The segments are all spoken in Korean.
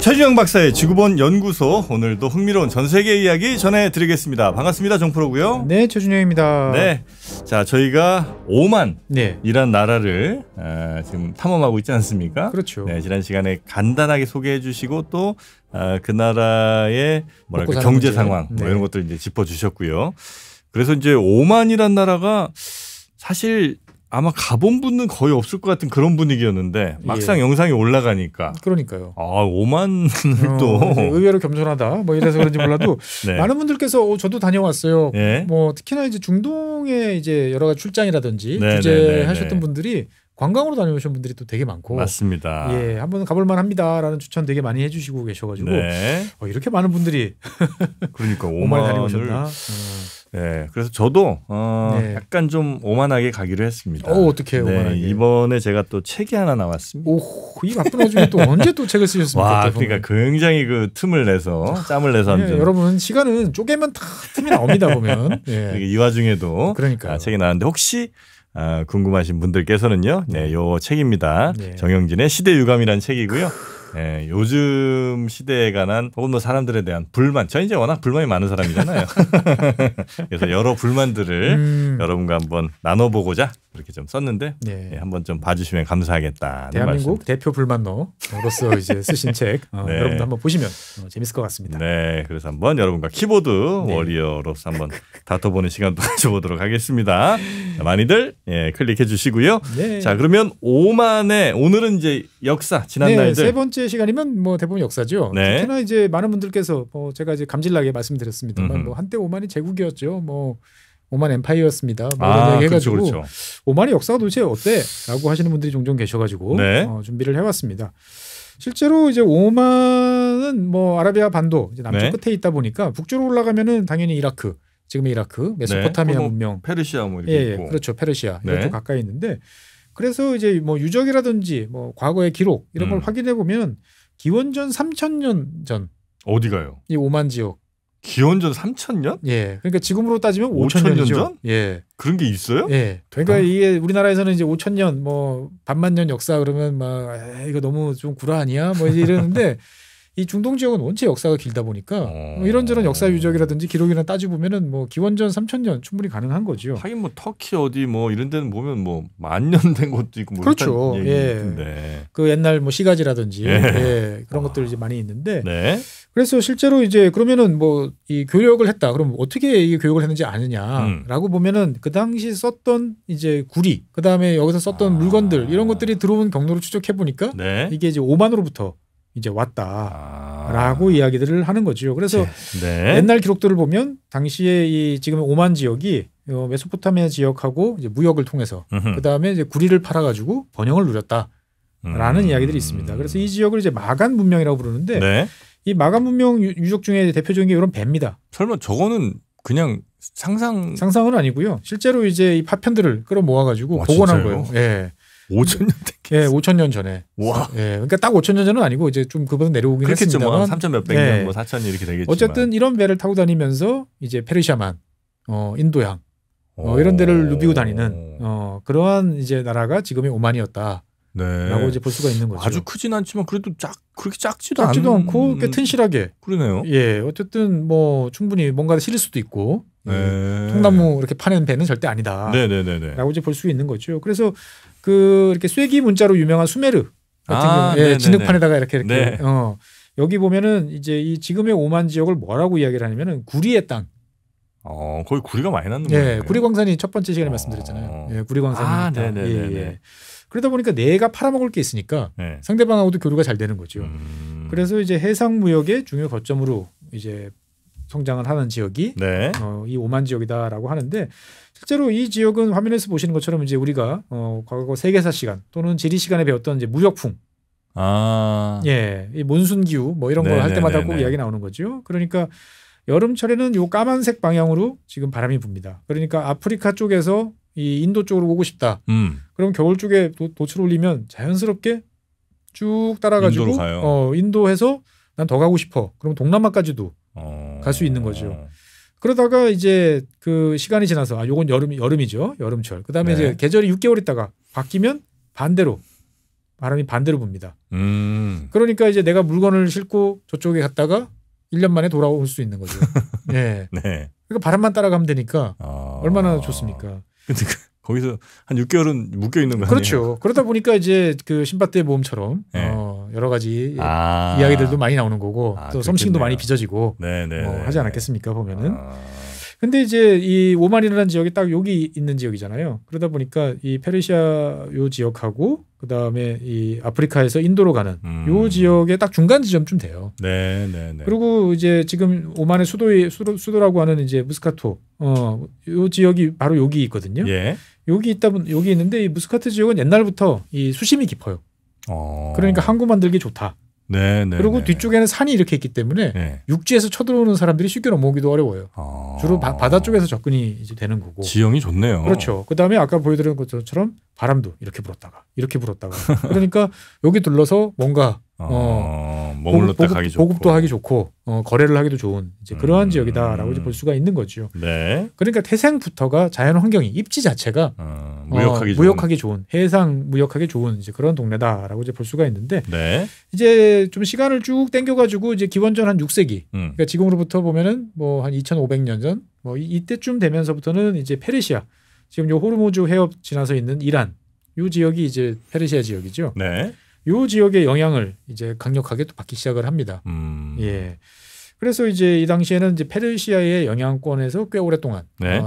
최준영 박사의 지구본 연구소, 오늘도 흥미로운 전세계 이야기 전해드리겠습니다. 반갑습니다. 정프로고요. 네, 최준영입니다. 네, 자 저희가 오만이란 네. 나라를 지금 탐험하고 있지 않습니까? 그렇죠. 네, 지난 시간에 간단하게 소개해주시고 또 그 나라의 뭐랄까 경제 문제. 상황 뭐 네. 이런 것들 이제 짚어주셨고요. 그래서 이제 오만이란 나라가 사실 아마 가본 분은 거의 없을 것 같은 그런 분위기였는데 막상 영상이 올라가니까 그러니까요. 오만은 또 의외로 겸손하다 뭐 이래서 그런지 몰라도 네. 많은 분들께서 저도 다녀왔어요. 네. 뭐 특히나 이제 중동에 이제 여러 가지 출장이라든지 네, 주재하셨던 네, 네. 분들이 관광으로 다녀오신 분들이 또 되게 많고 맞습니다. 예, 한번 가볼 만합니다라는 추천 되게 많이 해주시고 계셔가지고 네. 이렇게 많은 분들이 그러니까 오만에 오만을 다녀오셨나? 네, 그래서 저도 네. 약간 좀 오만하게 가기로 했습니다. 어떻게 네, 오만하게? 이번에 제가 또 책이 하나 나왔습니다. 이 바쁜 와중에 또 언제 또 책을 쓰셨습니까? 와, 그러니까 굉장히 그 틈을 내서 짬을 내서 네, 여러분 시간은 쪼개면 다 틈이 나옵니다 보면. 예. 이 와중에도 그러니까요. 책이 나왔는데 혹시 궁금하신 분들께서는요, 네, 요 책입니다. 네. 정영진의 시대 유감이라는 책이고요. 네, 요즘 시대에 관한 혹은 뭐 사람들에 대한 불만, 저 이제 워낙 불만이 많은 사람이잖아요. 그래서 여러 불만들을 여러분과 한번 나눠보고자 그렇게 좀 썼는데 네. 네, 한번 좀 봐주시면 감사하겠다. 대한민국 대표 불만너로서 이제 쓰신 책 네. 여러분도 한번 보시면 재밌을 것 같습니다. 네, 그래서 한번 여러분과 키보드 워리어로서 한번 다퉈보는 시간도 가져보도록 하겠습니다. 자, 많이들 클릭해 주시고요. 네. 자, 그러면 오만의 오늘은 이제 역사 지난 네, 날들 세 번째 시간이면 뭐 대부분 역사죠. 네. 특히나 이제 많은 분들께서 제가 이제 감질나게 말씀드렸습니다만 음흠. 뭐 한때 오만이 제국이었죠. 뭐 오만 엠파이어였습니다. 뭐 이런 얘기 해가지고 그렇죠. 오만의 역사가 도대체 어때?라고 하시는 분들이 종종 계셔가지고 네. 준비를 해왔습니다. 실제로 이제 오만은 뭐 아라비아 반도 이제 남쪽 네. 끝에 있다 보니까 북쪽으로 올라가면은 당연히 이라크, 지금의 이라크, 메소포타미아 뭐 문명, 페르시아 뭐 이렇게 예, 있고. 그렇죠, 페르시아 네. 이것도 가까이 있는데 그래서 이제 뭐 유적이라든지 뭐 과거의 기록 이런 걸 확인해 보면 기원전 3000년 전 이 어디가요? 오만 지역, 기원전 3000년? 예, 그러니까 지금으로 따지면 5000년 5000년이죠. 전? 예. 그런 게 있어요? 예. 그러니까 이게 우리나라에서는 이제 5000년 뭐 반만년 역사 그러면 막 이거 너무 좀 구라 아니야? 뭐 이러는데 이 중동 지역은 원체 역사가 길다 보니까 뭐 이런저런 역사 유적이라든지 기록이나 따지고 보면은 뭐 기원전 3000년 충분히 가능한 거죠. 하긴 뭐 터키 어디 뭐 이런 데는 보면 뭐 만년 된 것도 있고 뭐 그렇죠. 예. 그 옛날 뭐 시가지라든지 예. 그런 것들 이제 많이 있는데 네. 그래서 실제로 이제 그러면은 뭐 이 교역을 했다. 그럼 어떻게 이 교역을 했는지 아느냐라고 보면은 그 당시 썼던 이제 구리, 그 다음에 여기서 썼던 물건들 이런 것들이 들어온 경로를 추적해 보니까 네. 이게 이제 오만으로부터 이제 왔다라고 이야기들을 하는 거죠. 그래서 네. 옛날 기록들을 보면 당시에 이 지금 오만 지역이 메소포타미아 지역하고 이제 무역을 통해서 그 다음에 이제 구리를 팔아가지고 번영을 누렸다라는 이야기들이 있습니다. 그래서 이 지역을 이제 마간 문명이라고 부르는데 네. 이 마간 문명 유적 중에 대표적인 게 이런 배입니다. 설마 저거는 그냥 상상은 아니고요. 실제로 이제 이 파편들을 끌어 모아가지고 복원한 거예요. 예. 5,000년 됐겠어. 예, 5,000년 전에. 와. 예, 그러니까 딱 5,000년 전은 아니고 이제 좀 그보다 내려오긴 그렇겠죠. 했습니다만. 뭐 3,000 몇백 년, 뭐 4,000년 이렇게 되겠지만. 어쨌든 이런 배를 타고 다니면서 이제 페르시아만, 인도양, 이런 데를 누비고 다니는 그러한 이제 나라가 지금의 오만이었다. 네. 라고 이제 볼 수가 있는 거죠. 아주 크진 않지만 그래도 그렇게 작지도 않고 꽤 튼실하게. 그러네요. 예, 어쨌든 뭐 충분히 뭔가를 실을 수도 있고. 네. 통나무 이렇게 파는 배는 절대 아니다. 네네네. 라고 이제 볼 수 있는 거죠. 그래서 그 이렇게 쇠기 문자로 유명한 수메르 같은 경우, 진흙판에다가 이렇게 네. 여기 보면은 이제 이 지금의 오만 지역을 뭐라고 이야기를 하냐면은 구리의 땅. 거의 구리가 많이 났는 거예요. 예, 구리광산이 첫 번째 시간에 말씀드렸잖아요. 예, 구리광산이 있다. 네네네. 예. 그러다 보니까 내가 팔아먹을 게 있으니까 상대방하고도 교류가 잘 되는 거죠. 그래서 이제 해상 무역의 중요 거점으로 이제 성장을 하는 지역이 이 오만 지역이다라고 하는데 실제로 이 지역은 화면에서 보시는 것처럼 이제 우리가 과거 세계사 시간 또는 지리 시간에 배웠던 이제 무역풍, 이 몬순 기후 뭐 이런 거 할 때마다 꼭 이야기 나오는 거죠. 그러니까 여름철에는 요 까만색 방향으로 지금 바람이 붑니다. 그러니까 아프리카 쪽에서 이 인도 쪽으로 오고 싶다. 그럼 겨울 쪽에 돛을 올리면 자연스럽게 쭉 따라가지고 인도에서 난 더 가고 싶어. 그럼 동남아까지도 갈 수 있는 거죠. 그러다가 이제 그 시간이 지나서 요건 여름이죠. 여름철. 그다음에 이제 계절이 6개월 있다가 바뀌면 반대로 바람이 반대로 붑니다. 그러니까 이제 내가 물건을 싣고 저쪽에 갔다가 1년 만에 돌아올 수 있는 거죠. 네. 네. 그러니까 바람만 따라가면 되니까 얼마나 좋습니까? 근데 거기서 한 6개월은 묶여 있는 거 아니에요? 그렇죠. 그러다 보니까 이제 그 신밧드의 모험처럼 네. 여러 가지 이야기들도 많이 나오는 거고 또 솜씨도 많이 빚어지고 하지 않았겠습니까 보면은. 근데 이제 이 오만이라는 지역이 딱 여기 있는 지역이잖아요. 그러다 보니까 이 페르시아 요 지역하고 그 다음에 이 아프리카에서 인도로 가는 요 지역의 딱 중간 지점쯤 돼요. 네. 그리고 이제 지금 오만의 수도라고 하는 이제 무스카토, 요 지역이 바로 여기 있거든요. 예. 여기 있는데 이 무스카트 지역은 옛날부터 이 수심이 깊어요. 그러니까 항구 만들기 좋다. 네. 그리고 뒤쪽에는 산이 이렇게 있기 때문에 육지에서 쳐들어오는 사람들이 쉽게 넘어오기도 어려워요. 주로 바다 쪽에서 접근이 이제 되는 거고. 지형이 좋네요. 그렇죠. 그 다음에 아까 보여드린 것처럼 바람도 이렇게 불었다가 이렇게 불었다가. 그러니까 여기 둘러서 뭔가 머물렀다 가기 좋고 보급도 하기 좋고 거래를 하기도 좋은 이제 그러한 지역이다라고 이제 볼 수가 있는 거죠. 네. 그러니까 태생부터가 자연 환경이 입지 자체가 무역하기 좋은 해상 무역하기 좋은 이제 그런 동네다라고 이제 볼 수가 있는데 이제 좀 시간을 쭉 당겨가지고 이제 기원전 한 6세기 그러니까 지금으로부터 보면은 뭐 한 2,500년 전 뭐 이때쯤 되면서부터는 이제 페르시아 지금 요 호르무즈 해협 지나서 있는 이란 요 지역이 이제 페르시아 지역이죠. 네. 요 지역의 영향을 이제 강력하게 또 받기 시작을 합니다. 예. 그래서 이제 이 당시에는 이제 페르시아의 영향권에서 꽤 오랫동안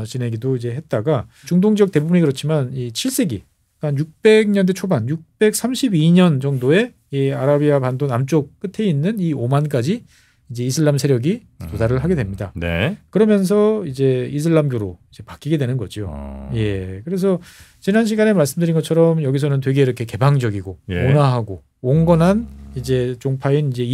지내기도 이제 했다가 중동 지역 대부분이 그렇지만 이 7세기 한 600년대 초반 632년 정도에 이 아라비아 반도 남쪽 끝에 있는 이 오만까지 이제 이슬람 세력이 도달을 하게 됩니다. 네. 그러면서 이제 이슬람교로 이제 바뀌게 되는 거죠. 예. 그래서 지난 시간에 말씀드린 것처럼 여기서는 되게 이렇게 개방적이고 온화하고 온건한 이제 종파인 이제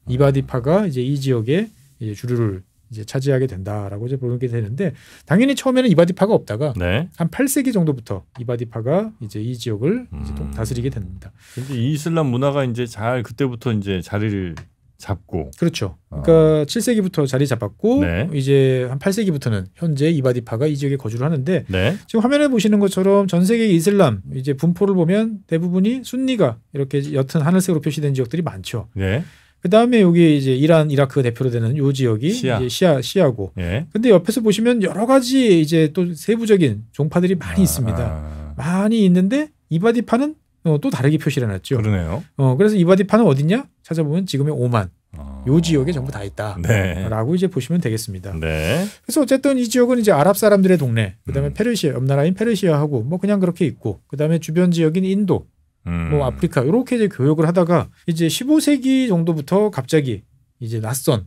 이바디파가 이제 이 지역에 이제 주류를 이제 차지하게 된다라고 이제 보게 되는데 당연히 처음에는 이바디파가 없다가 한 8세기 정도부터 이바디파가 이제 이 지역을 이제 다스리게 됩니다. 근데 이슬람 문화가 이제 잘 그때부터 이제 자리를 잡고 그렇죠. 그러니까 7세기부터 자리 잡았고 이제 한 8세기부터는 현재 이바디파가 이 지역에 거주를 하는데 지금 화면에 보시는 것처럼 전 세계 이슬람 이제 분포를 보면 대부분이 순니가 이렇게 옅은 하늘색으로 표시된 지역들이 많죠. 그 다음에 여기 이제 이란, 이라크가 대표로 되는 요 지역이 이제 시아고. 근데 옆에서 보시면 여러 가지 이제 또 세부적인 종파들이 많이 있습니다. 많이 있는데 이바디파는 또 다르게 표시를 해놨죠. 그러네요. 그래서 이바디파는 어디냐? 찾아보면 지금의 오만. 요 지역에 전부 다 있다라고 이제 보시면 되겠습니다. 그래서 어쨌든 이 지역은 이제 아랍 사람들의 동네, 그다음에 페르시아, 옆나라인 페르시아하고 뭐 그냥 그렇게 있고, 그다음에 주변 지역인 인도, 뭐 아프리카 이렇게 이제 교역을 하다가 이제 15세기 정도부터 갑자기 이제 낯선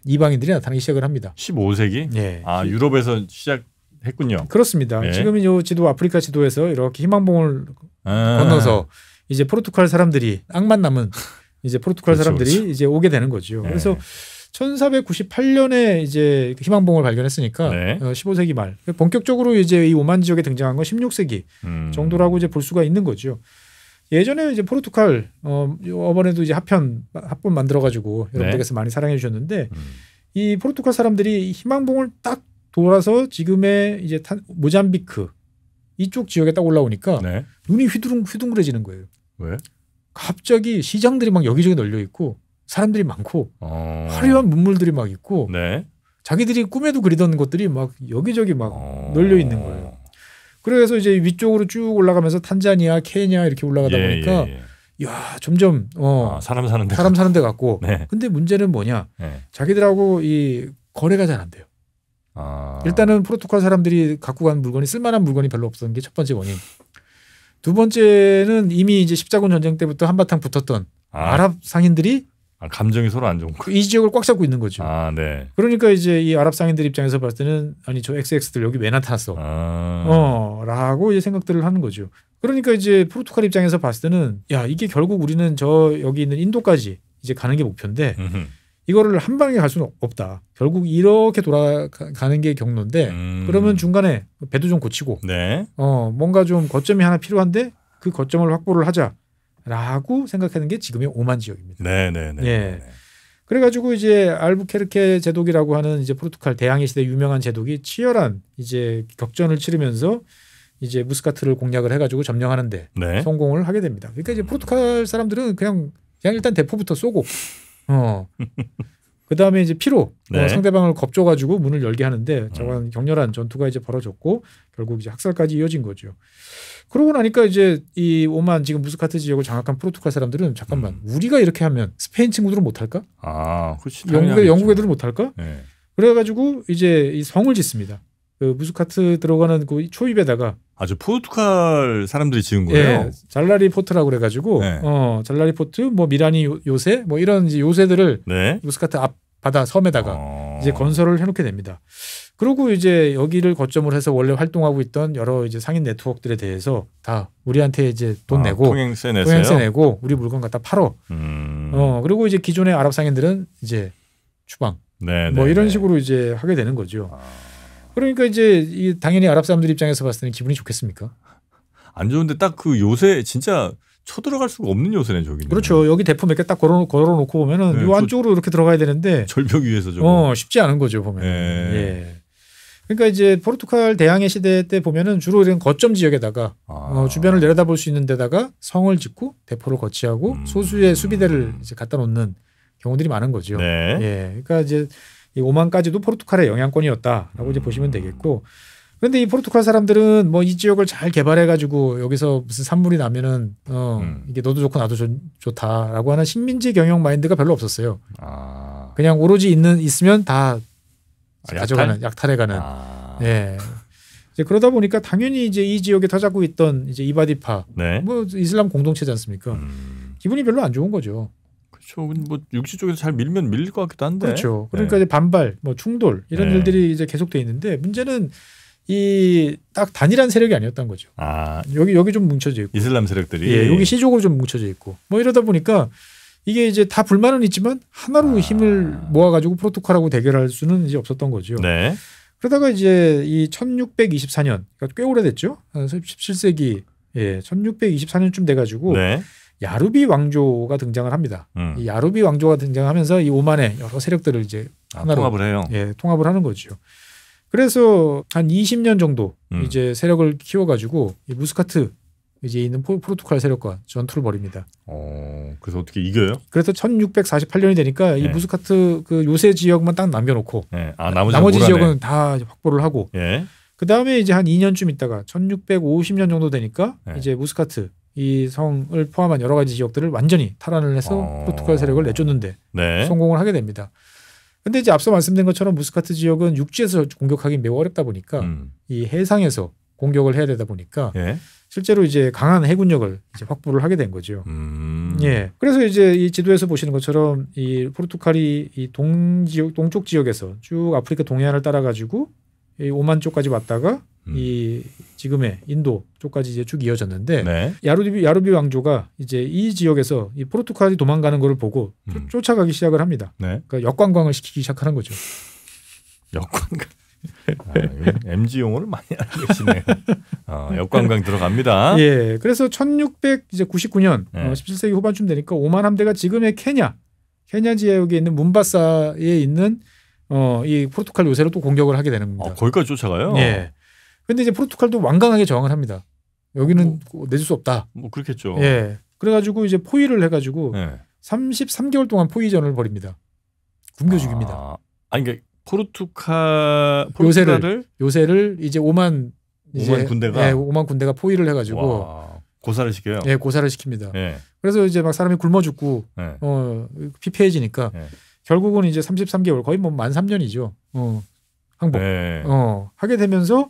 이방인들이 나타나기 시작을 합니다. 15세기? 유럽에서 시작했군요. 그렇습니다. 지금 이 지도 아프리카 지도에서 이렇게 희망봉을 건너서 이제 포르투갈 사람들이 악만 남은 이제 포르투갈 사람들이 이제 오게 되는 거죠. 그래서 1498년에 이제 희망봉을 발견했으니까 15세기 말 본격적으로 이제 이 오만 지역에 등장한 건 16세기 정도라고 이제 볼 수가 있는 거죠. 예전에 이제 포르투갈 이번에도 이제 합본 만들어 가지고 여러분들께서 많이 사랑해 주셨는데 이 포르투갈 사람들이 희망봉을 딱 돌아서 지금의 이제 모잠비크 이쪽 지역에 딱 올라오니까 눈이 휘둥그레지는 거예요. 왜? 갑자기 시장들이 막 여기저기 널려 있고 사람들이 많고 화려한 문물들이 막 있고 자기들이 꿈에도 그리던 것들이 막 여기저기 막 널려 있는 거예요. 그래서 이제 위쪽으로 쭉 올라가면서 탄자니아, 케냐 이렇게 올라가다 보니까 야 점점 사람 사는 데 같고 근데 문제는 뭐냐? 자기들하고 이 거래가 잘 안 돼요. 일단은 포르투갈 사람들이 갖고 간 물건이 쓸만한 물건이 별로 없었던 게 첫 번째 원인. 두 번째는 이미 이제 십자군 전쟁 때부터 한바탕 붙었던 아랍 상인들이 감정이 서로 안 좋은 거. 이 지역을 꽉 잡고 있는 거죠. 그러니까 이제 이 아랍 상인들 입장에서 봤을 때는 아니 저 XX들 여기 왜 나타났어? 라고 이제 생각들을 하는 거죠. 그러니까 이제 포르투갈 입장에서 봤을 때는 야 이게 결국 우리는 저 여기 있는 인도까지 이제 가는 게 목표인데 이거를 한 방에 갈 수는 없다. 결국 이렇게 돌아가는 게 경로인데 그러면 중간에 배도 좀 고치고 뭔가 좀 거점이 하나 필요한데 그 거점을 확보를 하자라고 생각하는 게 지금의 오만 지역입니다. 그래가지고 이제 알부케르케 제독이라고 하는 이제 포르투갈 대항해 시대 유명한 제독이 치열한 이제 격전을 치르면서 이제 무스카트를 공략을 해가지고 점령하는데 네. 성공을 하게 됩니다. 그러니까 이제 포르투갈 사람들은 그냥 일단 대포부터 쏘고, 그 다음에 이제 피로 네. 상대방을 겁줘가지고 문을 열게 하는데 저건 격렬한 전투가 이제 벌어졌고 결국 이제 학살까지 이어진 거죠. 그러고 나니까 이제 이 오만 지금 무스카트 지역을 장악한 포르투갈 사람들은 잠깐만 우리가 이렇게 하면 스페인 친구들은 못할까? 그렇지. 영국 애들은 못할까? 네. 그래가지고 이제 이 성을 짓습니다. 그 무스카트 들어가는 그 초입에다가 아주 포르투갈 사람들이 지은 거예요. 예, 잘라리 포트라고 그래가지고 네. 잘라리 포트, 뭐 미라니 요새, 뭐 이런 이제 요새들을 네. 무스카트 앞 바다 섬에다가 이제 건설을 해놓게 됩니다. 그리고 이제 여기를 거점으로 해서 원래 활동하고 있던 여러 이제 상인 네트워크들에 대해서 다 우리한테 이제 돈 내고 통행세 내고 우리 물건 갖다 팔어. 그리고 이제 기존의 아랍 상인들은 이제 추방. 뭐 이런 식으로 이제 하게 되는 거죠. 그러니까 이제 당연히 아랍 사람들 입장에서 봤을 때는 기분이 좋겠습니까? 안 좋은데 딱 그 요새 진짜 쳐들어갈 수가 없는 요새네 저기는. 그렇죠. 여기 대포 몇 개 딱 걸어놓고 보면은 요 안쪽으로 이렇게 들어가야 되는데 절벽 위에서 저거. 쉽지 않은 거죠 보면. 예. 그러니까 이제 포르투갈 대항해 시대 때 보면은 주로 이런 거점 지역에다가 주변을 내려다볼 수 있는 데다가 성을 짓고 대포를 거치하고 소수의 수비대를 이제 갖다 놓는 경우들이 많은 거죠. 네. 예. 그러니까 이제 이 오만까지도 포르투갈의 영향권이었다라고 이제 보시면 되겠고. 그런데 이 포르투갈 사람들은 뭐 이 지역을 잘 개발해 가지고 여기서 무슨 산물이 나면은 이게 너도 좋고 나도 좋다라고 하는 식민지 경영 마인드가 별로 없었어요. 그냥 오로지 있으면 다 가져가는 약탈해가는. 예. 이제 그러다 보니까 당연히 이제 이 지역에 터잡고 있던 이제 이바디파, 네. 뭐 이슬람 공동체지 않습니까? 기분이 별로 안 좋은 거죠. 그렇죠. 뭐 육지 쪽에서 잘 밀면 밀릴 것 같기도 한데. 그렇죠. 그러니까 이제 반발, 뭐 충돌 이런 일들이 이제 계속돼 있는데 문제는 이 딱 단일한 세력이 아니었던 거죠. 여기 좀 뭉쳐져 있고. 이슬람 세력들이. 예, 여기 시족으로 좀 뭉쳐져 있고. 뭐 이러다 보니까 이게 이제 다 불만은 있지만 하나로 힘을 모아가지고 포르투갈하고 대결할 수는 이제 없었던 거죠. 네. 그러다가 이제 이 1624년, 그러니까 꽤 오래됐죠. 17세기, 1624년쯤 돼가지고 네. 야루비 왕조가 등장을 합니다. 이 야루비 왕조가 등장하면서 이 오만의 여러 세력들을 이제 하나로 통합을 해요. 예, 통합을 하는 거죠. 그래서 한 20년 정도 이제 세력을 키워가지고 이 무스카트 이제 있는 포르투갈 세력과 전투를 벌입니다. 그래서 어떻게 이겨요? 그래서 1648년이 되니까 이 무스카트 그 요새 지역만 딱 남겨놓고 나머지 지역은 다 확보를 하고 그 다음에 이제 한 2년쯤 있다가 1650년 정도 되니까 이제 무스카트 이 성을 포함한 여러 가지 지역들을 완전히 탈환을 해서 포르투갈 세력을 내쫓는데 성공을 하게 됩니다. 근데 이제 앞서 말씀드린 것처럼 무스카트 지역은 육지에서 공격하기 매우 어렵다 보니까 이 해상에서 공격을 해야 되다 보니까 실제로 이제 강한 해군력을 이제 확보를 하게 된 거죠. 예. 그래서 이제 이 지도에서 보시는 것처럼 이 포르투갈이 이 동쪽 지역에서 쭉 아프리카 동해안을 따라 가지고 이 오만 쪽까지 왔다가 이 지금의 인도 쪽까지 이제 쭉 이어졌는데 야루비 왕조가 이제 이 지역에서 이 포르투갈이 도망가는 것을 보고 쫓아가기 시작을 합니다. 그러니까 역관광을 시키기 시작하는 거죠. 역관광. MG 용어를 많이 알고 계시네요. 역관광 들어갑니다. 예, 그래서 1699년 17세기 후반쯤 되니까 오만 함대가 지금의 케냐 지역에 있는 문바사에 있는 이 포르투갈 요새로 또 공격을 하게 되는 겁니다. 거기까지 쫓아가요? 예. 근데 이제 포르투갈도 완강하게 저항을 합니다. 여기는 내줄 수 없다. 뭐 그렇겠죠. 예. 그래가지고 이제 포위를 해가지고 33개월 동안 포위전을 벌입니다. 굶겨 죽입니다. 그러니까 포르투갈을 요새를 이제 오만 군대가 오만 군대가 포위를 해가지고 고사를 시켜요. 예, 고사를 시킵니다. 그래서 이제 막 사람이 굶어 죽고 피폐해지니까 결국은 이제 33개월 거의 뭐 만 3년이죠. 항복 하게 되면서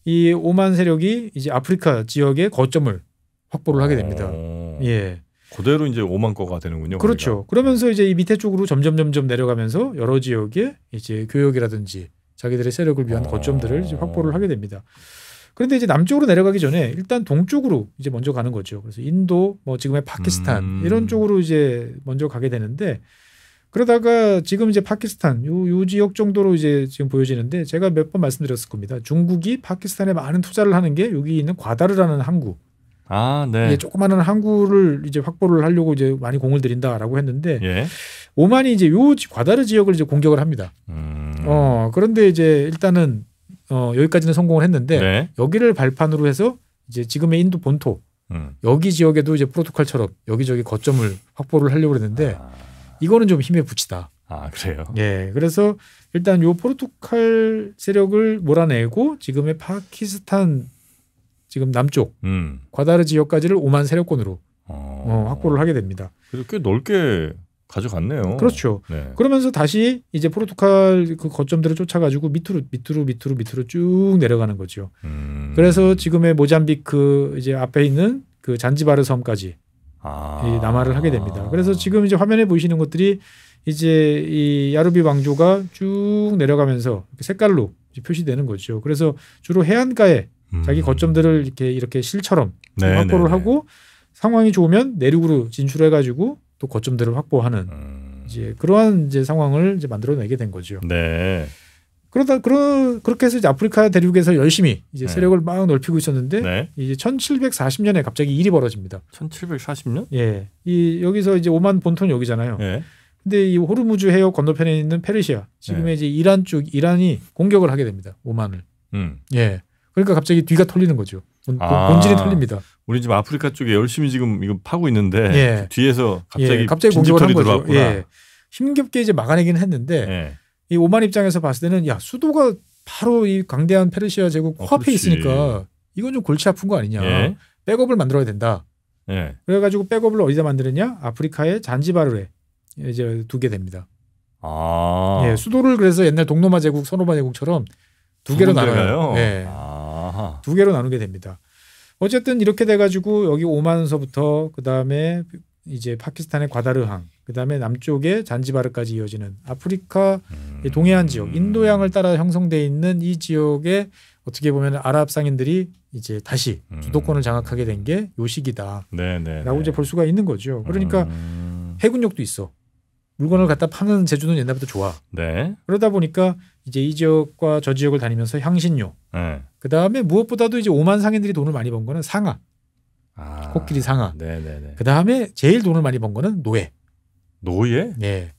이 오만 세력이 이제 아프리카 지역의 거점을 확보를 하게 됩니다. 예. 그대로 이제 오만 거가 되는군요. 그렇죠. 거기가. 그러면서 이제 이 밑에 쪽으로 점점 내려가면서 여러 지역에 이제 교역이라든지 자기들의 세력을 위한 거점들을 이제 확보를 하게 됩니다. 그런데 이제 남쪽으로 내려가기 전에 일단 동쪽으로 이제 먼저 가는 거죠. 그래서 인도, 뭐 지금의 파키스탄 이런 쪽으로 이제 먼저 가게 되는데 그러다가 지금 이제 파키스탄 요 지역 정도로 이제 지금 보여지는데 제가 몇 번 말씀드렸을 겁니다. 중국이 파키스탄에 많은 투자를 하는 게 여기 있는 과다르라는 항구. 예, 조그마한 항구를 이제 확보를 하려고 이제 많이 공을 들인다라고 했는데 오만이 이제 요 과다르 지역을 이제 공격을 합니다. 그런데 이제 일단은 여기까지는 성공을 했는데 네. 여기를 발판으로 해서 이제 지금의 인도 본토 여기 지역에도 이제 프로토콜처럼 여기저기 거점을 확보를 하려고 했는데 이거는 좀 힘에 부치다. 아, 그래요? 예. 그래서 일단 요 포르투갈 세력을 몰아내고 지금의 파키스탄 지금 남쪽 과다르 지역까지를 오만 세력권으로 확보를 하게 됩니다. 그래서 꽤 넓게 가져갔네요. 그렇죠. 네. 그러면서 다시 이제 포르투갈 그 거점들을 쫓아가지고 밑으로 쭉 내려가는 거죠. 그래서 지금의 모잠비크 이제 앞에 있는 그 잔지바르 섬까지 남하를 하게 됩니다. 그래서 지금 이제 화면에 보이시는 것들이 이제 이 야르비 왕조가 쭉 내려가면서 색깔로 표시되는 거죠. 그래서 주로 해안가에 자기 거점들을 이렇게 실처럼 확보를 하고 상황이 좋으면 내륙으로 진출해가지고 또 거점들을 확보하는 이제 그러한 이제 상황을 이제 만들어내게 된 거죠. 네. 그렇게 해서 이제 아프리카 대륙에서 열심히 이제 세력을 막 넓히고 있었는데 이제 1740년에 갑자기 일이 벌어집니다. 1740년? 예. 여기서 이제 오만 본토는 여기잖아요. 근데 이 호르무즈 해역 건너편에 있는 페르시아 지금의 이제 이란이 공격을 하게 됩니다. 오만을. 예. 그러니까 갑자기 뒤가 털리는 거죠. 본질이 털립니다. 우리 지금 아프리카 쪽에 열심히 지금 이거 파고 있는데 뒤에서 갑자기 공격을 한 거죠. 들어왔구나. 예. 힘겹게 이제 막아내긴 했는데 이 오만 입장에서 봤을 때는 야 수도가 바로 이 광대한 페르시아 제국 코앞에 있으니까 이건 좀 골치 아픈 거 아니냐. 백업을 만들어야 된다. 그래가지고 백업을 어디다 만드느냐? 아프리카의 잔지바르에 이제 두게 됩니다. 예, 수도를 그래서 옛날 동로마 제국, 서노마 제국처럼 두 개로 나눠요. 예. 두 개로 나누게 됩니다. 어쨌든 이렇게 돼가지고 여기 오만서부터 그 다음에 이제 파키스탄의 과다르항, 그 다음에 남쪽의 잔지바르까지 이어지는 아프리카 동해안 지역, 인도양을 따라 형성돼 있는 이 지역에 어떻게 보면 아랍 상인들이 이제 다시 주도권을 장악하게 된 게 요 시기다라고 이제 볼 수가 있는 거죠. 그러니까 해군력도 있어. 물건을 갖다 파는 재주는 옛날부터 좋아. 그러다 보니까 이제 이 지역과 저 지역을 다니면서 향신료. 그 다음에 무엇보다도 이제 오만 상인들이 돈을 많이 번 거는 상아. 코끼리 상아. 그 다음에 제일 돈을 많이 번 거는 노예. 노예? 네.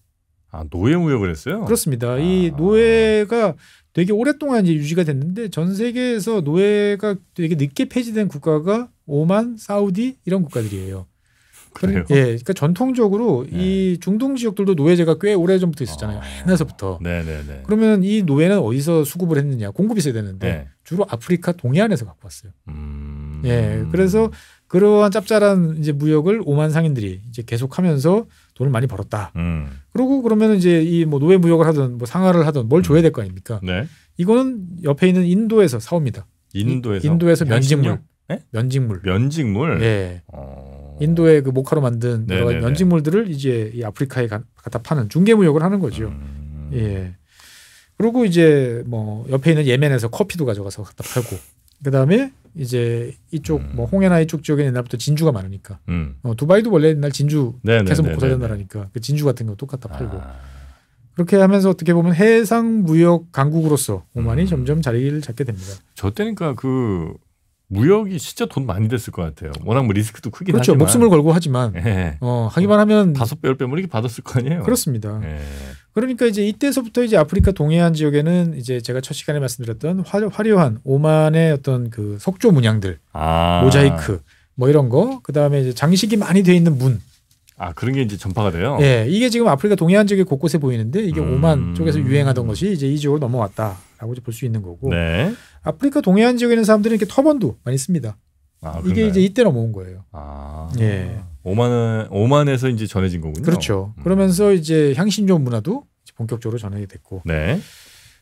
노예 무역을 했어요? 그렇습니다. 이 노예가 되게 오랫동안 이제 유지가 됐는데 전 세계에서 노예가 되게 늦게 폐지된 국가가 오만, 사우디 이런 국가들이에요. 그래요? 예, 그러니까 전통적으로 이 중동 지역들도 노예제가 꽤 오래 전부터 있었잖아요. 옛날서부터. 그러면 이 노예는 어디서 수급을 했느냐? 공급이 있어야 되는데 주로 아프리카 동해안에서 갖고 왔어요. 예, 그래서 그러한 짭짤한 이제 무역을 오만 상인들이 이제 계속하면서 돈을 많이 벌었다. 그러고 그러면 이제 이 뭐 노예 무역을 하든 뭐 상하를 하든 뭘 줘야 될 거 아닙니까? 이거는 옆에 있는 인도에서 사옵니다. 인도에서 면직물. 면직물. 예. 인도의 그 모카로 만든 여러 가지 면직물들을 이제 이 아프리카에 갖다 파는 중개 무역을 하는 거죠. 예. 그리고 이제 뭐 옆에 있는 예멘에서 커피도 가져가서 갖다 팔고, 그 다음에 이제 이쪽 뭐 홍해나 이쪽 지역에 옛날부터 진주가 많으니까 두바이도 원래 옛날 진주 캐서 먹고 살던 나라니까 그 진주 같은 거 똑같다 팔고 그렇게 하면서 어떻게 보면 해상 무역 강국으로서 오만이 점점 자리를 잡게 됩니다. 저 때니까 그 무역이 진짜 돈 많이 됐을 것 같아요. 워낙 뭐 리스크도 크긴 그렇죠. 하지만. 목숨을 걸고 하지만 하기만 하면 5배, 10배 뭐 이렇게 받았을 거 아니에요. 그렇습니다. 그러니까 이제 이때서부터 이제 아프리카 동해안 지역에는 이제 제가 첫 시간에 말씀드렸던 화려한 오만의 어떤 그 석조 문양들, 모자이크 뭐 이런 거, 그 다음에 이제 장식이 많이 돼 있는 문. 그런 게 이제 전파가 돼요. 예, 이게 지금 아프리카 동해안 지역에 곳곳에 보이는데 이게 오만 쪽에서 유행하던 것이 이제 이 지역으로 넘어왔다라고 볼 수 있는 거고. 아프리카 동해안 지역에 있는 사람들은 이렇게 터번도 많이 씁니다. 이게 이제 이때 넘어온 거예요. 예. 오만에서 이제 전해진 거군요. 그렇죠. 그러면서 이제 향신료 문화도 본격적으로 전하게 됐고.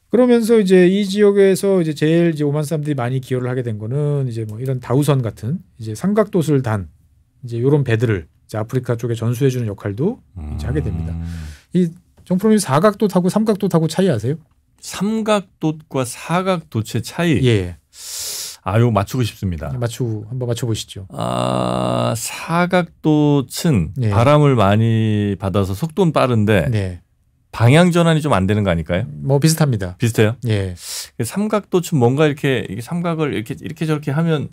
그러면서 이제 이 지역에서 이제 제일 이제 오만 사람들이 많이 기여를 하게 된 거는 이제 뭐 이런 다우선 같은 이제 삼각돛을 단 이제 이런 배들을 이제 아프리카 쪽에 전수해주는 역할도 이제 하게 됩니다. 이 정프로님 사각돛하고 삼각돛하고 차이 아세요? 삼각돛과 사각돛의 차이. 예. 이거 맞추고 싶습니다. 한번 맞춰보시죠. 사각돛은 바람을 많이 받아서 속도는 빠른데 방향 전환이 좀 안 되는 거 아닐까요? 뭐 비슷합니다. 비슷해요? 예. 삼각돛은 뭔가 이렇게 삼각을 이렇게 저렇게 하면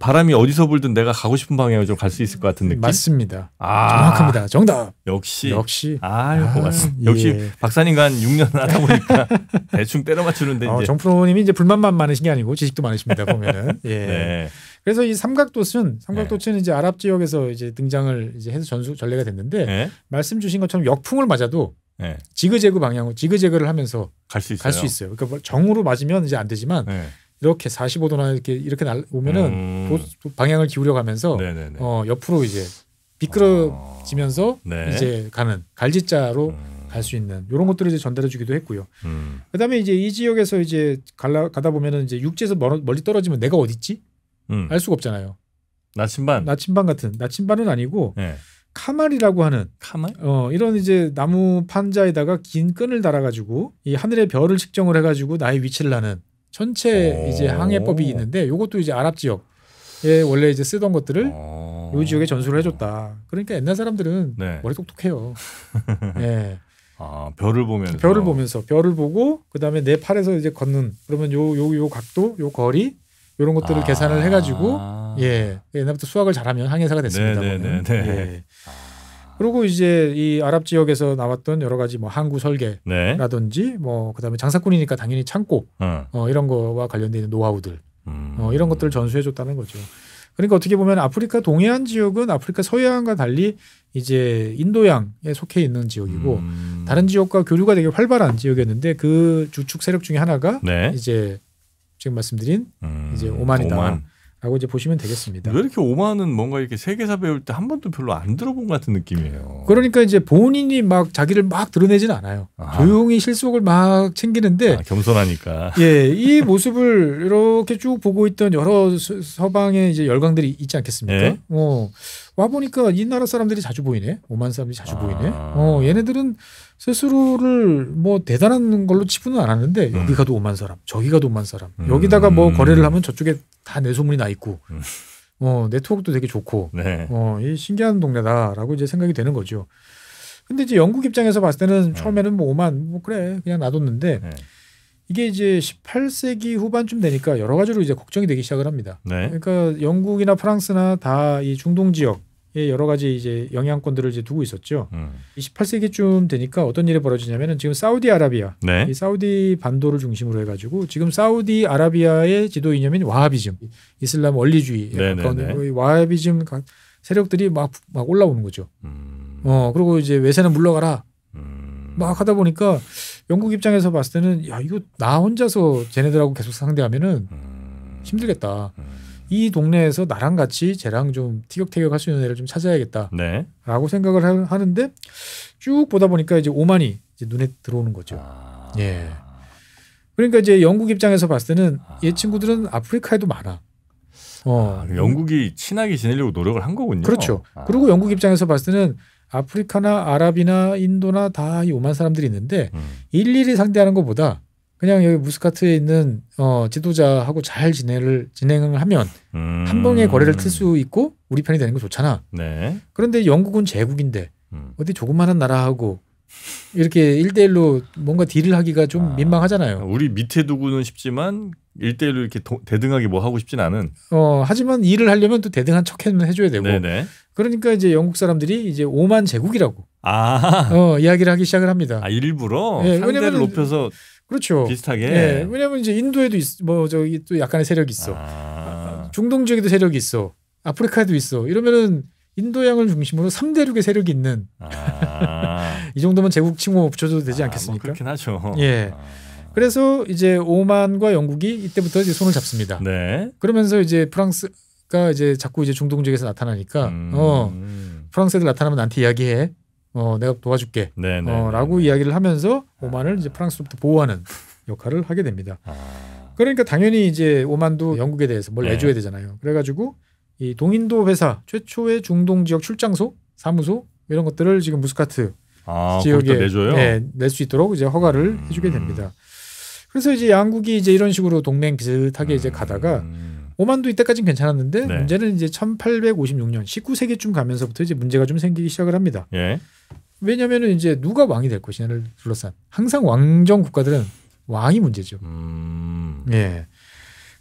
바람이 어디서 불든 내가 가고 싶은 방향으로 좀 갈 수 있을 것 같은 느낌. 맞습니다. 정확합니다. 정답. 역시. 아유, 고맙습니다. 예. 역시 박사님과 한 6년 하다 보니까 대충 때려 맞추는데 이제. 정프로님이 이제 불만만 많으신 게 아니고 지식도 많으십니다. 보면은. 예. 네. 그래서 이 삼각도츠는 이제 아랍 지역에서 이제 등장을 이제 해서 전례가 됐는데 네. 말씀 주신 것처럼 역풍을 맞아도 네. 지그재그 방향으로 지그재그를 하면서 갈 수 있어요. 그러니까 정으로 맞으면 이제 안 되지만 네. 이렇게 45도나 이렇게 오면은 방향을 기울여 가면서 옆으로 이제 미끄러지면서 이제 가는 갈지자로 갈 수 있는 이런 것들을 이제 전달해 주기도 했고요. 그다음에 이제 이 지역에서 이제 가다 보면은 이제 육지에서 멀리 떨어지면 내가 어디 있지? 알 수가 없잖아요. 나침반 같은 나침반은 아니고 카말이라고 하는 이런 이제 나무 판자에다가 긴 끈을 달아가지고 이 하늘의 별을 측정을 해가지고 나의 위치를 하는 전체 이제 항해법이 있는데 이것도 이제 아랍 지역에 원래 이제 쓰던 것들을 이 지역에 전수를 해줬다. 그러니까 옛날 사람들은 머리 똑똑해요. 네. 별을 보면서 별을 보고 그다음에 내 팔에서 이제 걷는 그러면 요 각도, 요 거리 이런 것들을 계산을 해가지고 옛날부터 수학을 잘하면 항해사가 됐습니다. 그리고 이제 이 아랍 지역에서 나왔던 여러 가지 뭐 항구 설계라든지 뭐 그다음에 장사꾼이니까 당연히 창고 이런 거와 관련돼 있는 노하우들 이런 것들을 전수해줬다는 거죠. 그러니까 어떻게 보면 아프리카 동해안 지역은 아프리카 서해안과 달리 이제 인도양에 속해 있는 지역이고 다른 지역과 교류가 되게 활발한 지역이었는데 그 주축 세력 중에 하나가 이제 지금 말씀드린 이제 오만이다라고 이제 보시면 되겠습니다. 왜 이렇게 오만은 뭔가 이렇게 세계사 배울 때 한 번도 별로 안 들어본 것 같은 느낌이에요. 그러니까 이제 본인이 막 자기를 막 드러내지는 않아요. 조용히 실속을 막 챙기는데 겸손하니까. 이 모습을 이렇게 쭉 보고 있던 여러 서방의 이제 열강들이 있지 않겠습니까? 와 보니까 이 나라 사람들이 자주 보이네. 오만 사람들이 자주 보이네. 얘네들은 스스로를 뭐 대단한 걸로 치부는 않았는데 여기 가도 오만 사람, 저기 가도 오만 사람. 여기다가 뭐 거래를 하면 저쪽에 다 내 소문이 나 있고. 네트워크도 되게 좋고. 이 신기한 동네다라고 이제 생각이 되는 거죠. 근데 이제 영국 입장에서 봤을 때는 처음에는 뭐 오만 뭐 그래 그냥 놔뒀는데 이게 이제 18세기 후반쯤 되니까 여러 가지로 이제 걱정이 되기 시작을 합니다. 그러니까 영국이나 프랑스나 다 이 중동 지역에 여러 가지 이제 영향권들을 이제 두고 있었죠. 28세기쯤 되니까 어떤 일이 벌어지냐면은 지금 사우디아라비아, 이 사우디 반도를 중심으로 해가지고 지금 사우디아라비아의 지도 이념인 와하비즘, 이슬람 원리주의, 와하비즘 세력들이 막 올라오는 거죠. 그리고 이제 외세는 물러가라. 막 하다 보니까 영국 입장에서 봤을 때는 야 이거 나 혼자서 쟤네들하고 계속 상대하면은 힘들겠다. 이 동네에서 나랑 같이 쟤랑 좀 티격태격할 수 있는 애를 좀 찾아야겠다라고 생각을 하는데 쭉 보다 보니까 이제 오만이 이제 눈에 들어오는 거죠. 그러니까 이제 영국 입장에서 봤을 때는 얘 친구들은 아프리카에도 많아. 영국이 친하게 지내려고 노력을 한 거군요. 그렇죠. 그리고 영국 입장에서 봤을 때는 아프리카나 아랍이나 인도나 다 이 오만 사람들이 있는데 일일이 상대하는 것보다 그냥 여기 무스카트에 있는 지도자하고 잘 진행을 하면 한 번에 거래를 틀 수 있고 우리 편이 되는 거 좋잖아. 그런데 영국은 제국인데 어디 조그마한 나라하고 이렇게 1대1로 뭔가 딜을 하기가 좀 민망하잖아요. 우리 밑에 두고는 쉽지만 1대1로 이렇게 대등하게 뭐 하고 싶진 않은. 하지만 일을 하려면 또 대등한 척해는 해줘야 되고. 그러니까 이제 영국 사람들이 이제 오만 제국이라고 이야기를 하기 시작을 합니다. 일부러 상대를 높여서. 그렇죠. 비슷하게. 왜냐하면 이제 인도에도 뭐 저기 또 약간의 세력이 있어. 중동 지역에도 세력이 있어. 아프리카에도 있어. 이러면은 인도양을 중심으로 3대륙의 세력이 있는 이 정도면 제국 칭호 붙여줘도 되지 않겠습니까? 뭐 그렇긴 하죠. 그래서 이제 오만과 영국이 이때부터 이제 손을 잡습니다. 그러면서 이제 프랑스가 이제 자꾸 이제 중동 지역에서 나타나니까 프랑스 애들 나타나면 나한테 이야기해. 내가 도와줄게. 라고 이야기를 하면서 오만을 이제 프랑스로부터 보호하는 역할을 하게 됩니다. 그러니까 당연히 이제 오만도 영국에 대해서 뭘 내줘야 되잖아요. 그래가지고 이 동인도 회사 최초의 중동 지역 출장소, 사무소 이런 것들을 지금 무스카트 지역에 낼 수 있도록 이제 허가를 해주게 됩니다. 그래서 이제 양국이 이제 이런 식으로 동맹 비슷하게 이제 가다가 오만도 이때까지는 괜찮았는데 문제는 이제 1856년 19세기쯤 가면서부터 이제 문제가 좀 생기기 시작을 합니다. 왜냐하면은 이제 누가 왕이 될 것이냐를 둘러싼 항상 왕정 국가들은 왕이 문제죠.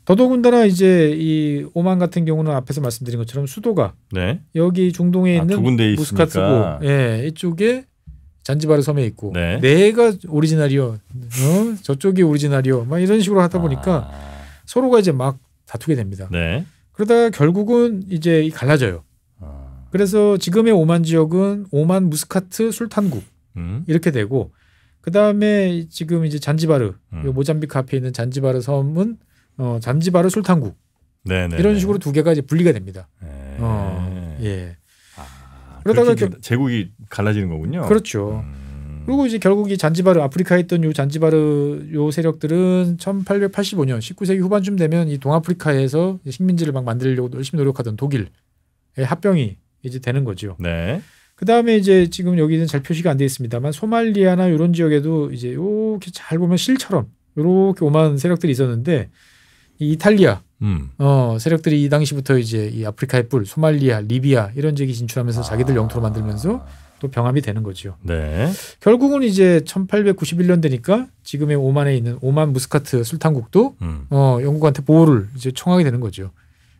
더더군다나 이제 이 오만 같은 경우는 앞에서 말씀드린 것처럼 수도가 네. 여기 중동에 있는 두 군데 무스카트고, 예, 이쪽에 잔지바르 섬에 있고, 네. 내가 오리지널이요, 저쪽이 오리지널이요, 막 이런 식으로 하다 보니까 서로가 이제 막 다투게 됩니다. 네. 그러다가 결국은 이제 갈라져요. 그래서 지금의 오만 지역은 오만 무스카트 술탄국 이렇게 되고, 그 다음에 지금 이제 잔지바르, 모잠비크 앞에 있는 잔지바르 섬은 잔지바르 술탄국. 네네. 이런 식으로 두 개가 이제 분리가 됩니다. 예. 그러다가 제국이 갈라지는 거군요. 그렇죠. 그리고 이제 결국 이 잔지바르, 아프리카에 있던 요 잔지바르 요 세력들은 1885년 19세기 후반쯤 되면 이 동아프리카에서 식민지를 막 만들려고 열심히 노력하던 독일의 합병이 이제 되는 거죠. 네. 그 다음에 이제 지금 여기는 잘 표시가 안 돼 있습니다만 소말리아나 이런 지역에도 이제 이렇게 잘 보면 실처럼 이렇게 오만 세력들이 있었는데 이 이탈리아 세력들이 이 당시부터 이제 이 아프리카의 뿔, 소말리아, 리비아 이런 지역이 진출하면서 자기들 영토로 만들면서 또 병합이 되는 거죠. 네. 결국은 이제 1891년 되니까 지금의 오만에 있는 오만 무스카트 술탄국도 영국한테 보호를 이제 청하게 되는 거죠.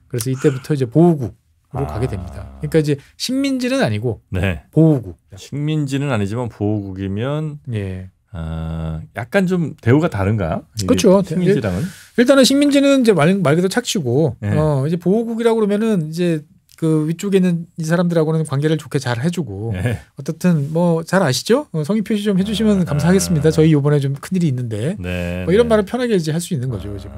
그래서 이때부터 이제 보호국으로 가게 됩니다. 그러니까 이제 식민지는 아니고 네. 보호국. 식민지는 아니지만 보호국이면 예. 약간 좀 대우가 다른가? 그렇죠. 식민지랑은 일단은 식민지는 이제 말 그대로 착취고 네. 이제 보호국이라고 그러면은 이제 그 위쪽에 있는 이 사람들하고는 관계를 좋게 잘 해주고 네. 어떻든 뭐 잘 아시죠? 성의 표시 좀 해주시면 감사하겠습니다. 저희 이번에 좀 큰일이 있는데 네. 뭐 이런 말을 편하게 이제 할 수 있는 거죠. 지금.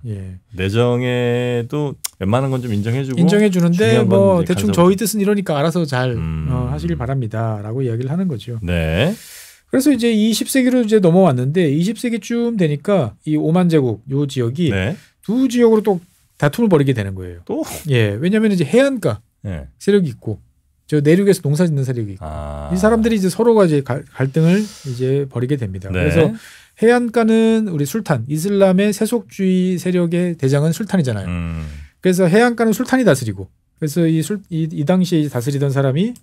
예. 내정에도 웬만한 건 좀 인정해주고 인정해주는데 뭐 대충 저희 뜻은 이러니까 알아서 잘 하시길 바랍니다라고 이야기를 하는 거죠. 네. 그래서 이제 20세기로 이제 넘어왔는데 20세기쯤 되니까 이 오만 제국 요 지역이 네. 두 지역으로 또 다툼을 벌이게 되는 거예요. 또? 예, 왜냐하면 이제 해안가 네. 세력이 있고 저 내륙에서 농사짓는 세력이 있고 이 사람들이 이제 서로가 이제 갈등을 이제 벌이게 됩니다. 네. 그래서 해안가는 우리 술탄 이슬람의 세속주의 세력의 대장은 술탄이잖아요. 그래서 해안가는 술탄이 다스리고 그래서 이 당시에 다스리던 사람이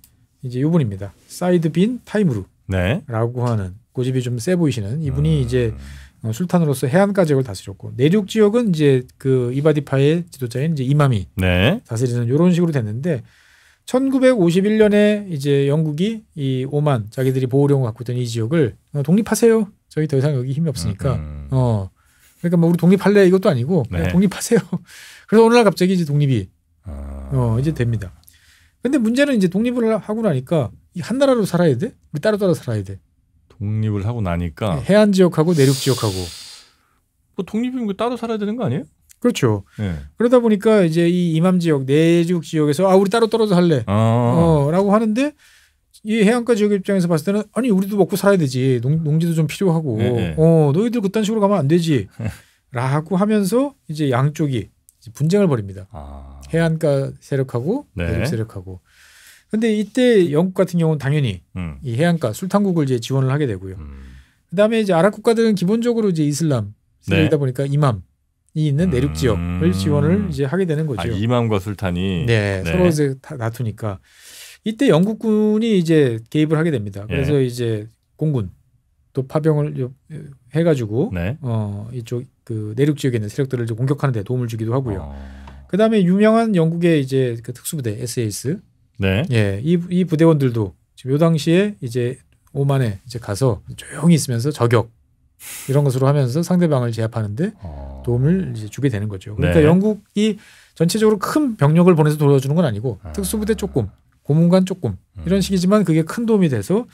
이제 이분입니다. 사이드 빈 타이무르. 네. 라고 하는 고집이 좀 세 보이시는 이분이 이제 술탄으로서 해안가 지역을 다스렸고 내륙 지역은 이제 그 이바디파의 지도자인 이제 이맘이 네. 다스리는 이런 식으로 됐는데 1951년에 이제 영국이 이 오만 자기들이 보호령을 갖고 있던 이 지역을 독립하세요. 저희 더 이상 여기 힘이 없으니까 그러니까 뭐 우리 독립할래 이것도 아니고 그냥 독립하세요. 그래서 어느 날 갑자기 이제 독립이 이제 됩니다. 근데 문제는 이제 독립을 하고 나니까 한 나라로 살아야 돼? 우리 따로 살아야 돼. 독립을 하고 나니까 해안 지역하고 내륙 지역하고 뭐 독립이면 따로 살아야 되는 거 아니에요? 그렇죠. 네. 그러다 보니까 이제 이 이맘 지역 내륙 지역에서 우리 따로 떨어져 살래. 라고 하는데 이 해안가 지역 입장에서 봤을 때는 아니 우리도 먹고 살아야 되지. 농지도 좀 필요하고 너희들 그딴 식으로 가면 안 되지. 라고 하면서 이제 양쪽이 분쟁을 벌입니다. 해안가 세력하고 내륙 세력하고. 근데 이때 영국 같은 경우는 당연히 이 해안가 술탄국을 이제 지원을 하게 되고요. 그다음에 이제 아랍 국가들은 기본적으로 이제 이슬람 세력이다 보니까 이맘이 있는 내륙 지역을 지원을 이제 하게 되는 거죠. 이맘과 술탄이 서로 이제 다투니까 이때 영국군이 이제 개입을 하게 됩니다. 그래서 이제 공군 또 파병을 해가지고 이쪽 그 내륙 지역에 있는 세력들을 이제 공격하는 데 도움을 주기도 하고요. 그다음에 유명한 영국의 이제 그 특수부대 SAS 이 부대원들도 지금 요 당시에 이제 오만에 이제 가서 조용히 있으면서 저격 이런 것으로 하면서 상대방을 제압하는데 도움을 이제 주게 되는 거죠. 그러니까 영국이 전체적으로 큰 병력을 보내서 도와주는 건 아니고 특수부대 조금, 고문관 조금 이런 식이지만 그게 큰 도움이 돼서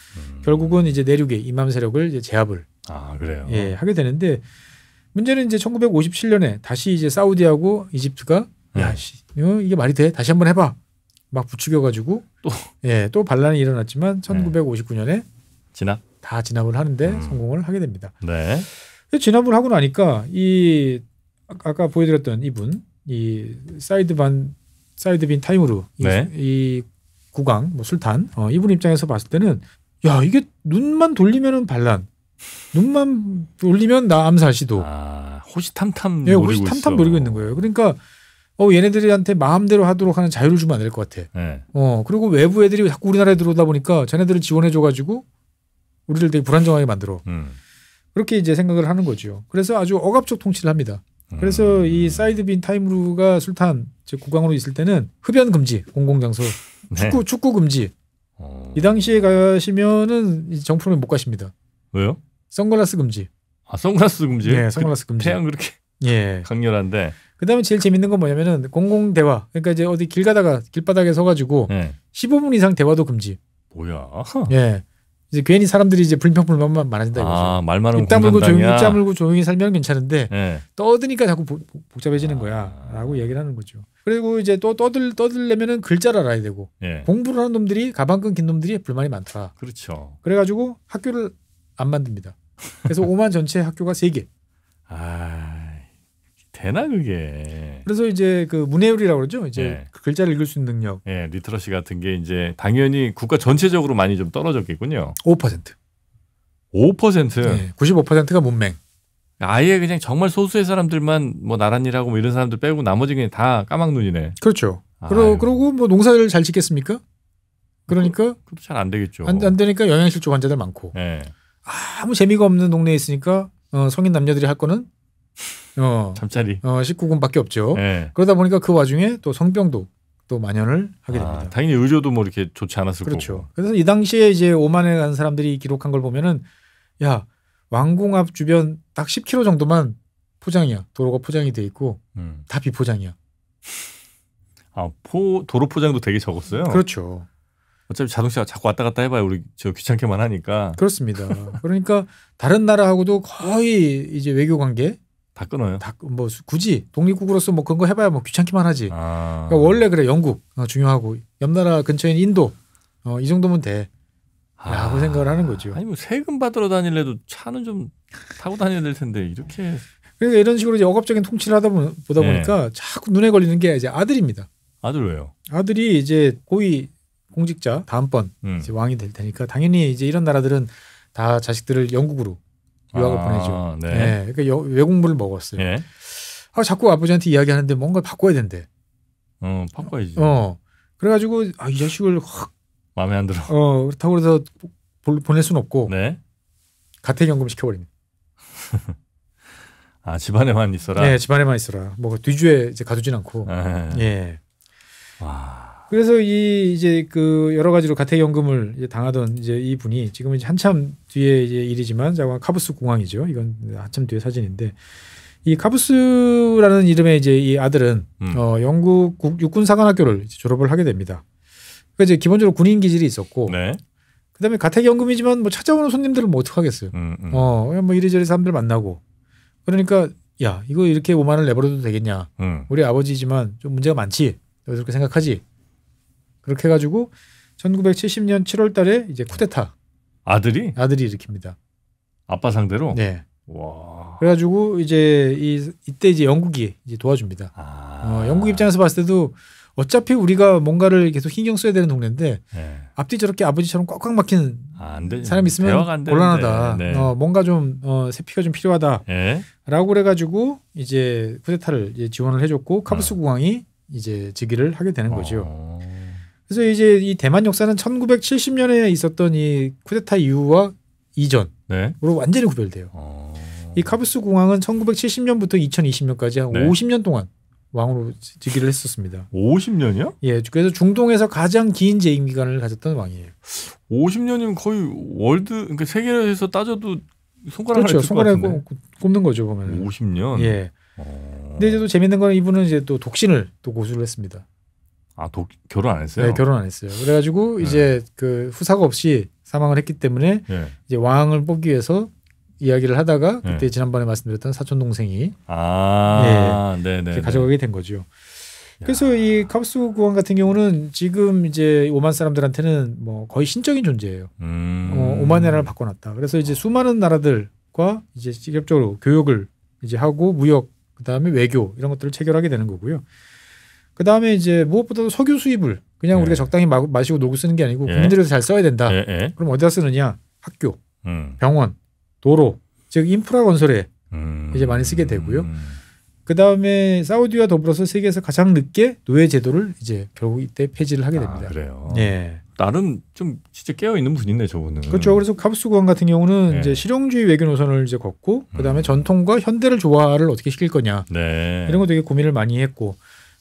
결국은 이제 내륙의 이맘 세력을 이제 제압을 그래요. 하게 되는데 문제는 이제 1957년에 다시 이제 사우디하고 이집트가 이게 말이 돼? 다시 한번 해봐. 막 부추겨가지고 또 반란이 일어났지만 1959년에 다 진압을 하는데 성공을 하게 됩니다. 네. 진압을 하고 나니까 이 아까 보여드렸던 이분 이 사이드 빈 타이무르 이 국왕 뭐 술탄 이분 입장에서 봤을 때는 야 이게 눈만 돌리면은 반란, 눈만 돌리면 나 암살 시도. 호시탐탐 호시탐탐 노리고 있는 거예요. 그러니까 얘네들한테 마음대로 하도록 하는 자유를 주면 안 될 것 같아. 그리고 외부 애들이 자꾸 우리나라에 들어오다 보니까 쟤네들을 지원해줘가지고 우리를 되게 불안정하게 만들어. 그렇게 이제 생각을 하는 거죠. 그래서 아주 억압적 통치를 합니다. 그래서 이 사이드 빈 타임루가 술탄 즉 국왕으로 있을 때는 흡연 금지 공공장소, 축구 금지. 이 당시에 가시면은 정프로에 못 가십니다. 왜요? 선글라스 금지. 아 선글라스 금지? 네, 선글라스 금지. 태양 그렇게 예. 강렬한데. 그다음에 제일 재밌는 건 뭐냐면은 공공 대화. 그러니까 이제 어디 길 가다가 길바닥에 서가지고 15분 이상 대화도 금지. 뭐야? 예. 이제 괜히 사람들이 이제 불평불만만 많아진다 이거죠. 아, 말 많으면 입 다물고 조용히 살면 괜찮은데 떠드니까 자꾸 복잡해지는 거야라고 얘기를 하는 거죠. 그리고 이제 또 떠들려면은 글자를 알아야 되고 공부를 하는 놈들이 가방 끈 긴 놈들이 불만이 많더라. 그렇죠. 그래가지고 학교를 안 만듭니다. 그래서 오만 전체 학교가 3개. 아, 되나 그게. 그래서 이제 그 문해율이라고 그러죠. 이제 그 글자를 읽을 수 있는 능력. 리터러시 같은 게 이제 당연히 국가 전체적으로 많이 좀 떨어졌겠군요. 5%. 5%. 95%가 문맹. 아예 그냥 정말 소수의 사람들만 뭐 나랏일하고 뭐 이런 사람들 빼고 나머지 그냥 다 까막눈이네. 그렇죠. 그러고 뭐 농사를 잘 짓겠습니까? 그러니까 그것도 잘 안 되겠죠. 안 되니까 영양실조 환자들 많고. 아무 재미가 없는 동네에 있으니까 성인 남녀들이 할 거는 잠자리 19군밖에 없죠. 그러다 보니까 그 와중에 또 성병도 또 만연을 하게 됩니다. 당연히 의료도 뭐 이렇게 좋지 않았을 그렇죠. 거고. 그래서 이 당시에 이제 오만에 간 사람들이 기록한 걸 보면은 야 왕궁 앞 주변 딱 10km 정도만 포장이야. 도로가 포장이 돼 있고 다 비포장이야. 도로 포장도 되게 적었어요. 그렇죠. 어차피 자동차가 자꾸 왔다 갔다 해봐야 우리 저 귀찮게만 하니까. 그렇습니다. 그러니까 다른 나라하고도 거의 이제 외교 관계 다 끊어요. 뭐 굳이 독립국으로서 뭐 그런 거 해봐야 뭐 귀찮기만 하지. 그러니까 원래 그래 영국 중요하고 옆 나라 근처에 있는 인도 이 정도면 돼. 라고 생각을 하는 거죠. 아니 뭐 세금 받으러 다닐래도 차는 좀 타고 다녀야 될 텐데 이렇게. 그러니까 이런 식으로 이제 억압적인 통치를 보다 보니까 자꾸 눈에 걸리는 게 이제 아들입니다. 아들 왜요? 아들이 이제 고위 공직자 다음번 이제 왕이 될 테니까 당연히 이제 이런 나라들은 다 자식들을 영국으로 유학을 보내죠. 그러니까 외국물을 먹었어요. 자꾸 아버지한테 이야기하는데 뭔가 바꿔야 된대. 바꿔야지. 그래가지고 이 자식을 확 마음에 안 들어. 그렇다고 해서 보낼 수는 없고 가택연금 시켜버립니다. 집안에만 있어라. 네, 집안에만 있어라. 뭐 뒤주에 이제 가두진 않고. 그래서 이제 그 여러 가지로 가택연금을 이제 당하던 이제 이 분이 지금은 이제 한참 뒤에 이제 일이지만 카부스 공왕이죠. 이건 한참 뒤에 사진인데 이 카부스라는 이름의 이제 이 아들은 영국 육군사관학교를 졸업을 하게 됩니다. 그러니까 이제 기본적으로 군인 기질이 있었고, 그다음에 가택연금이지만 뭐 찾아오는 손님들을 뭐 어떡하겠어요. 그냥 뭐 이리저리 사람들 만나고 그러니까 야 이거 이렇게 5만 원을 내버려도 되겠냐. 우리 아버지지만 좀 문제가 많지. 너 그렇게 생각하지? 그렇게 해가지고 1970년 7월 달에 이제 쿠데타. 아들이 일으킵니다. 아빠 상대로? 네. 와. 그래가지고 이제 이때 이제 영국이 이제 도와줍니다. 영국 입장에서 봤을 때도 어차피 우리가 뭔가를 계속 신경 써야 되는 동네인데 앞뒤 저렇게 아버지처럼 꽉꽉 막힌 사람이 있으면 곤란하다. 뭔가 좀 세피가 좀 필요하다라고 그래가지고 이제 쿠데타를 이제 지원을 해줬고 카부스 국왕이 이제 즉위를 하게 되는 거죠. 그래서 이제 이 대만 역사는 1970년에 있었던 이 쿠데타 이후와 이전으로 완전히 구별돼요. 이 카부스 국왕은 1970년부터 2020년까지 한 50년 동안 왕으로 즉위를 했었습니다. 50년이요? 예, 그래서 중동에서 가장 긴 재임 기간을 가졌던 왕이에요. 50년이면 거의 그러니까 세계에서 따져도 손가락 그렇죠. 손가락에 꼽는 거죠 보면. 50년. 예. 근데 이제 또 재밌는 거는 이분은 이제 또 독신을 또 고수를 했습니다. 결혼 안 했어요? 네, 결혼 안 했어요. 그래가지고 이제 그 후사가 없이 사망을 했기 때문에 이제 왕을 뽑기 위해서 이야기를 하다가 그때 지난번에 말씀드렸던 사촌 동생이 가져가게 된 거죠. 그래서 이 카부스 국왕 같은 경우는 지금 이제 오만 사람들한테는 뭐 거의 신적인 존재예요. 오만 나라를 바꿔놨다. 그래서 이제 수많은 나라들과 이제 직접적으로 교역을 이제 하고 무역, 그다음에 외교 이런 것들을 체결하게 되는 거고요. 그다음에 이제 무엇보다도 석유 수입을 그냥 우리가 적당히 마시고 놀고 쓰는 게 아니고 국민들에서 잘 써야 된다. 그럼 어디다 쓰느냐? 학교, 병원, 도로, 즉 인프라 건설에 이제 많이 쓰게 되고요. 그다음에 사우디와 더불어서 세계에서 가장 늦게 노예 제도를 이제 결국 이때 폐지를 하게 됩니다. 그래요. 예. 나름 좀 진짜 깨어 있는 분이네 저분은. 그렇죠. 그래서 카부스 국왕 같은 경우는 네. 이제 실용주의 외교 노선을 이제 걷고 그다음에 전통과 현대를 조화를 어떻게 시킬 거냐 네. 이런 거 되게 고민을 많이 했고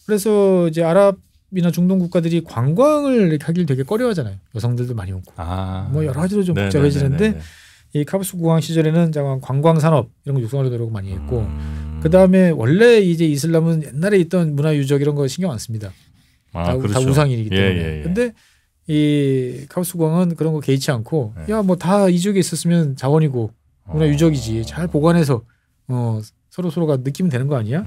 그래서 이제 아랍이나 중동 국가들이 관광을 하길 되게 꺼려하잖아요. 여성들도 많이 오고 뭐 여러 가지로 좀 복잡해지는데 이 카부스 국왕 시절에는 관광 산업 이런 거 육성하려고 많이 했고 그다음에 원래 이제 이슬람은 옛날에 있던 문화 유적 이런 거 신경 안 씁니다. 다 우상이기 때문에. 근데 이 카부스 국왕은 그런 거 개의치 않고 야 뭐 다 이 지역에 있었으면 자원이고 문화 유적이지 잘 보관해서 서로가 느끼면 되는 거 아니야?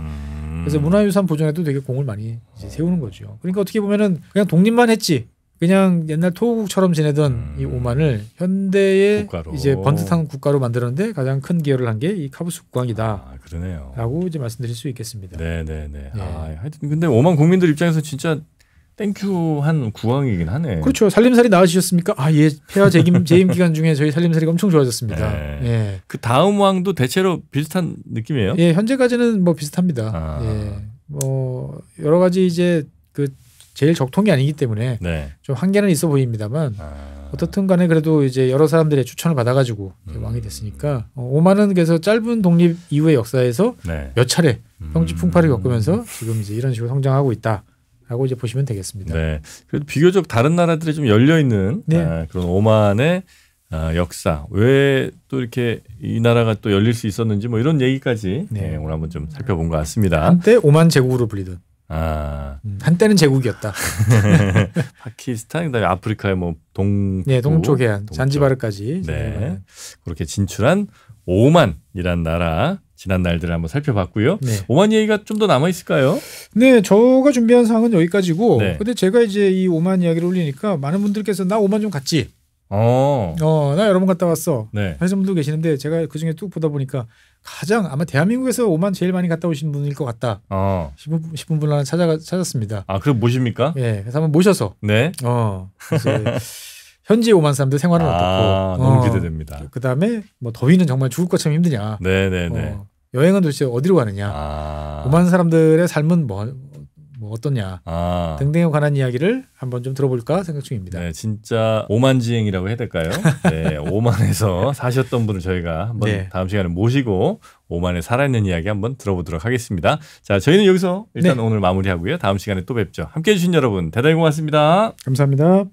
그래서 문화유산 보존에도 되게 공을 많이 이제 세우는 거죠. 그러니까 어떻게 보면은 그냥 독립만 했지. 그냥 옛날 토호국처럼 지내던 이 오만을 현대의 국가로. 이제 번듯한 국가로 만들었는데 가장 큰 기여를 한 게 이 카부스 국왕이다. 그러네요. 라고 이제 말씀드릴 수 있겠습니다. 네네네. 하여튼 근데 오만 국민들 입장에서 진짜 땡큐한 국왕이긴 하네. 그렇죠. 살림살이 나아지셨습니까? 예. 폐하 재임 기간 중에 저희 살림살이가 엄청 좋아졌습니다. 예. 그 다음 왕도 대체로 비슷한 느낌이에요? 예, 현재까지는 뭐 비슷합니다. 예. 뭐 여러 가지 이제 그 제일 적통이 아니기 때문에 좀 한계는 있어 보입니다만 어떻든 간에 그래도 이제 여러 사람들의 추천을 받아가지고 왕이 됐으니까 오만은 그래서 짧은 독립 이후의 역사에서 몇 차례 평지 풍파를 겪으면서 지금 이제 이런 식으로 성장하고 있다. 라고 이제 보시면 되겠습니다. 네. 그래도 비교적 다른 나라들에 좀 열려 있는 그런 오만의 역사. 왜 또 이렇게 이 나라가 또 열릴 수 있었는지 뭐 이런 얘기까지 오늘 한번 좀 살펴본 것 같습니다. 한때 오만 제국으로 불리던. 한때는 제국이었다. 파키스탄, 그다음에 아프리카의 뭐 동쪽 해안, 잔지바르까지. 그렇게 진출한 오만이란 나라. 지난 날들을 한번 살펴봤고요. 오만 얘기가 좀 더 남아 있을까요? 네, 저가 준비한 사항은 여기까지고. 근데 제가 이제 이 오만 이야기를 올리니까 많은 분들께서 나 오만 좀 갔지. 나 여러 번 갔다 왔어. 하시는 분도 계시는데 제가 그 중에 뚝 보다 보니까 가장 아마 대한민국에서 오만 제일 많이 갔다 오신 분일 것 같다. 싶은 분을 하나 찾았습니다. 그럼 모십니까? 그래서 한번 모셔서. 이제 현지 오만 사람들 생활은 어떻고. 너무 기대됩니다. 그다음에 뭐 더위는 정말 죽을 것처럼 힘드냐. 여행은 도대체 어디로 가느냐. 오만 사람들의 삶은 뭐 어떠냐 등등에 관한 이야기를 한번 좀 들어볼까 생각 중입니다. 네, 진짜 오만지행이라고 해야 될까요? 오만에서 사셨던 분을 저희가 한번 다음 시간에 모시고 오만에 살아있는 이야기 한번 들어보도록 하겠습니다. 자, 저희는 여기서 일단 오늘 마무리하고요. 다음 시간에 또 뵙죠. 함께해 주신 여러분 대단히 고맙습니다. 감사합니다.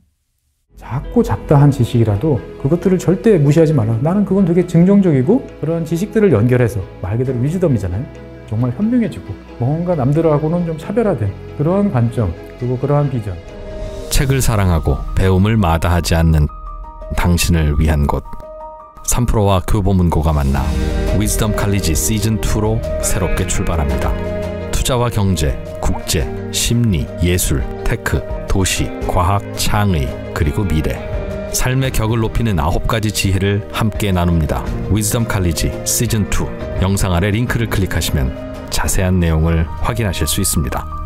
작고 잡다한 지식이라도 그것들을 절대 무시하지 말라. 나는 그건 되게 긍정적이고 그런 지식들을 연결해서 말 그대로 위즈덤이잖아요. 정말 현명해지고 뭔가 남들하고는 좀 차별화된 그러한 관점 그리고 그러한 비전. 책을 사랑하고 배움을 마다하지 않는 당신을 위한 곳. 3프로와 교보문고가 만나 위즈덤 칼리지 시즌2로 새롭게 출발합니다. 투자와 경제, 국제, 심리, 예술, 테크, 도시, 과학, 창의, 그리고 미래. 삶의 격을 높이는 9가지 지혜를 함께 나눕니다. 위즈덤 칼리지 시즌2. 영상 아래 링크를 클릭하시면 자세한 내용을 확인하실 수 있습니다.